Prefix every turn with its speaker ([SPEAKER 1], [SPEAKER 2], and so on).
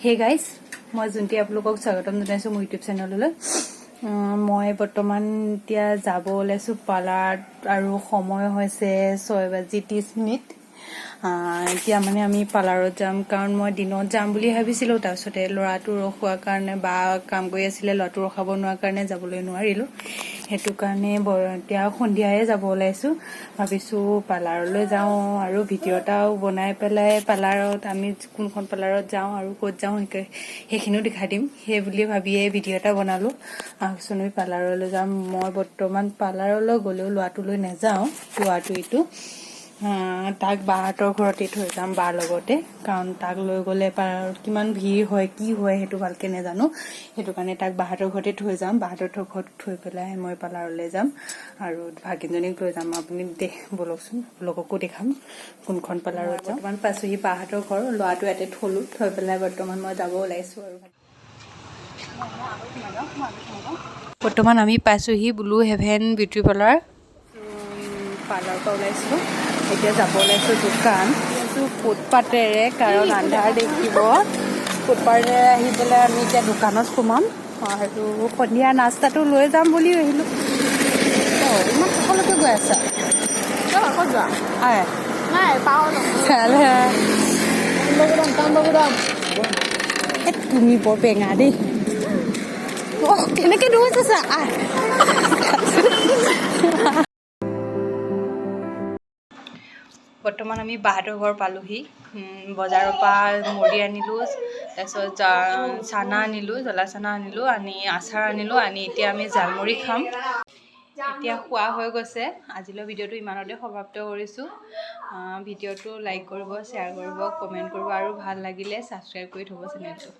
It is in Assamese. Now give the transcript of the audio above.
[SPEAKER 1] Hey guys, মই জুন্তি আপোনালোকক স্বাগতম জনাইছো মোৰ ইউটিউব চেনেললৈ। মই বৰ্তমান এতিয়া যাব ওলাইছো পাৰ্লাৰত আৰু সময় হৈছে 6:30। এতিয়া মানে আমি পাৰ্লাৰত যাম কাৰণ মই দিনত যাম বুলি ভাবিছিলো, তাৰপিছতে ল'ৰাটো ৰখোৱাৰ কাৰণে বা কাম কৰি আছিলে, ল'ৰাটো ৰখাব নোৱাৰাৰ কাৰণে যাবলৈ নোৱাৰিলো। সেইটো কাৰণে এতিয়া সন্ধিয়ায়ে যাব ওলাইছো। ভাবিছো পাৰ্লাৰলৈ যাওঁ আৰু ভিডিঅ' এটাও বনাই পেলাই পাৰ্লাৰত আমি কোনখন পাৰ্লাৰত যাওঁ আৰু ক'ত যাওঁ সেইখিনিও দেখাই দিম। সেই বুলি ভাবিয়ে ভিডিঅ' এটা বনালো। আহকচোন আমি পাৰ্লাৰলৈ যাম। মই বৰ্তমান পাৰ্লাৰলৈ গ'লেও ল'ৰাটোলৈ নাযাওঁ, ল'ৰাটো এইটো তাক বাহঁতৰ ঘৰতে থৈ যাম, বাৰ লগতে। কাৰণ তাক লৈ গ'লে পাৰ্লাৰত কিমান ভিৰ হয়, কি হয় সেইটো ভালকে নাজানো। সেইটো কাৰণে তাক বাহঁতৰ ঘৰতে থৈ যাম। বাহঁতৰ ঘৰত থৈ পেলাই মই পাৰ্লাৰলৈ যাম আৰু ভাগিনজনীক লৈ যাম। আপুনি বলকচোন, লগকো দেখাম কোনখন পাৰ্লাৰত যাম। বৰ্তমান পাইছোহি বাহঁতৰ ঘৰ, ল'ৰাটো ইয়াতে থলো, থৈ পেলাই বৰ্তমান মই যাব ওলাইছো আৰু বৰ্তমান আমি পাইছোহি ব্লু হেভেন বিউটি পাৰ্লাৰৰ পৰা ওলাইছো। এতিয়া যাব ওলাইছো দোকান ফুটপাতেৰে, কাৰণ আন্ধাৰ দেখিব। ফুটপাতেৰে আহি পেলাই আমি এতিয়া দোকানত সোমাম আৰু সন্ধিয়া নাস্তাটো লৈ যাম বুলি আহিলো। ইমান সকলোকে গৈ আছা তুমি বৰ বেঙা দেই। কেনেকে দৌৰ আছা? বৰ্তমান আমি বাহঁতৰ ঘৰ পালোহি। বজাৰৰ পৰা মুড়ি আনিলো, তাৰপিছত চানা আনিলো, জ্বলা চানা আনিলো, আচাৰ আনিলো, এতিয়া আমি জালমুড়ি খাম। এতিয়া খোৱা হৈ গৈছে। আজিলৈ ভিডিঅ'টো ইমানতে সমাপ্ত কৰিছোঁ। ভিডিঅ'টো লাইক কৰিব, শ্বেয়াৰ কৰিব, কমেণ্ট কৰিব আৰু ভাল লাগিলে ছাবস্ক্ৰাইব কৰি থ'ব চেনেলটো।